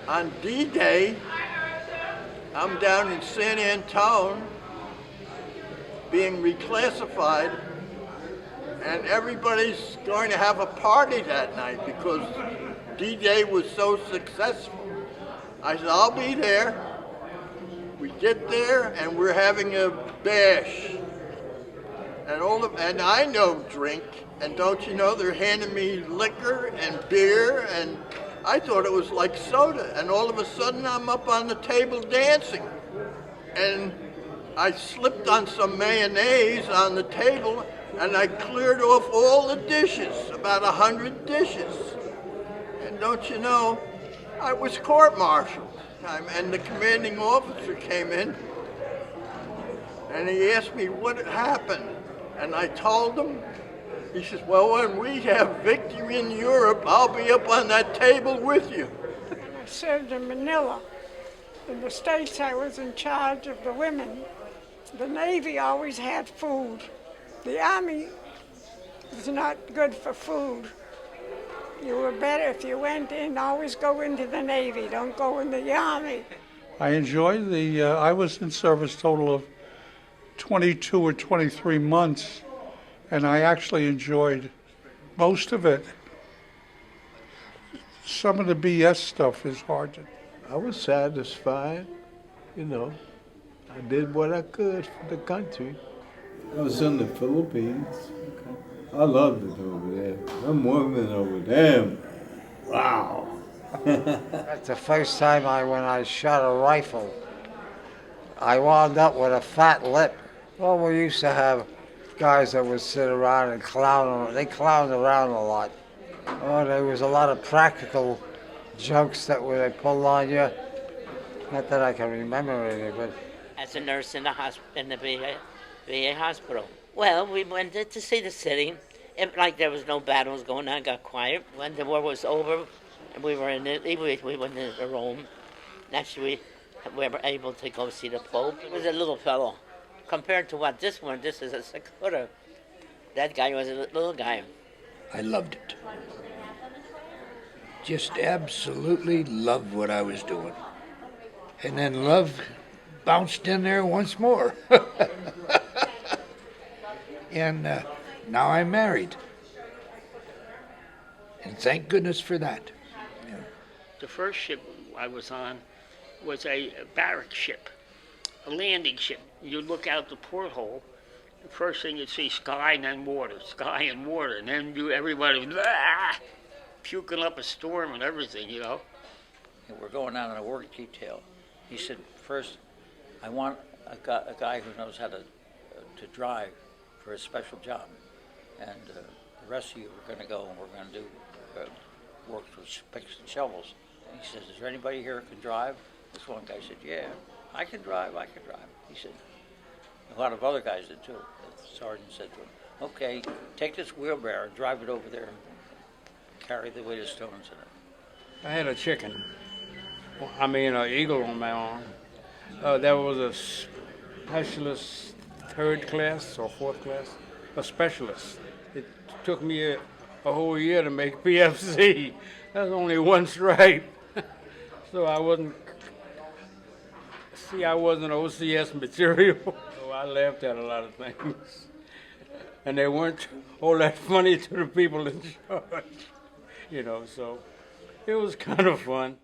On D-Day, I'm down in San Antone being reclassified, and everybody's going to have a party that night because D-Day was so successful. I said, I'll be there. We get there and we're having a bash. And I don't drink, and don't you know, they're handing me liquor and beer, and I thought it was like soda, and all of a sudden I'm up on the table dancing. And I slipped on some mayonnaise on the table, and I cleared off all the dishes, about 100 dishes. And don't you know, I was court-martialed. And the commanding officer came in, and he asked me what had happened. And I told him, he says, well, when we have victory in Europe, I'll be up on that table with you. I served in Manila. In the States, I was in charge of the women. The Navy always had food. The Army was not good for food. You were better if you went in, always go into the Navy, don't go in the Army. I enjoyed I was in service total of 22 or 23 months, and I actually enjoyed most of it. Some of the BS stuff is hard to. I was satisfied, you know. I did what I could for the country. I was in the Philippines. I loved it over there. Them women over there, wow. That's the first time when I shot a rifle, I wound up with a fat lip. Well, we used to have guys that would sit around and clown. They clowned around a lot. Oh, there was a lot of practical jokes that they pulled on you. Not that I can remember any, but as a nurse in the VA hospital. Well, we went to see the city. Like there was no battles going on, got quiet. When the war was over, and we were in Italy, we went to Rome. Naturally, we were able to go see the Pope. He was a little fellow. Compared to what this is a 6-footer. That guy was a little guy. I loved it. Just absolutely loved what I was doing. And then love bounced in there once more. And now I'm married. And thank goodness for that. Yeah. The first ship I was on was a barrack ship, a landing ship. You look out the porthole, the first thing you see sky and then water, and then everybody puking up a storm and everything, you know. And we're going out on a work detail. He said, first, I want a guy who knows how to drive for a special job. And the rest of you are going to go and we're going to do work with picks and shovels. And he says, is there anybody here who can drive? This one guy said, yeah, I can drive. He said, a lot of other guys did too. The sergeant said to him, okay, take this wheelbarrow and drive it over there and carry the weight of stones in it. I had a chicken. An eagle on my arm. There was a specialist, 3rd class or 4th class, a specialist. It took me a whole year to make PFC. That's only one stripe. So I wasn't OCS material. So I laughed at a lot of things. And they weren't all that funny to the people in charge. So it was kind of fun.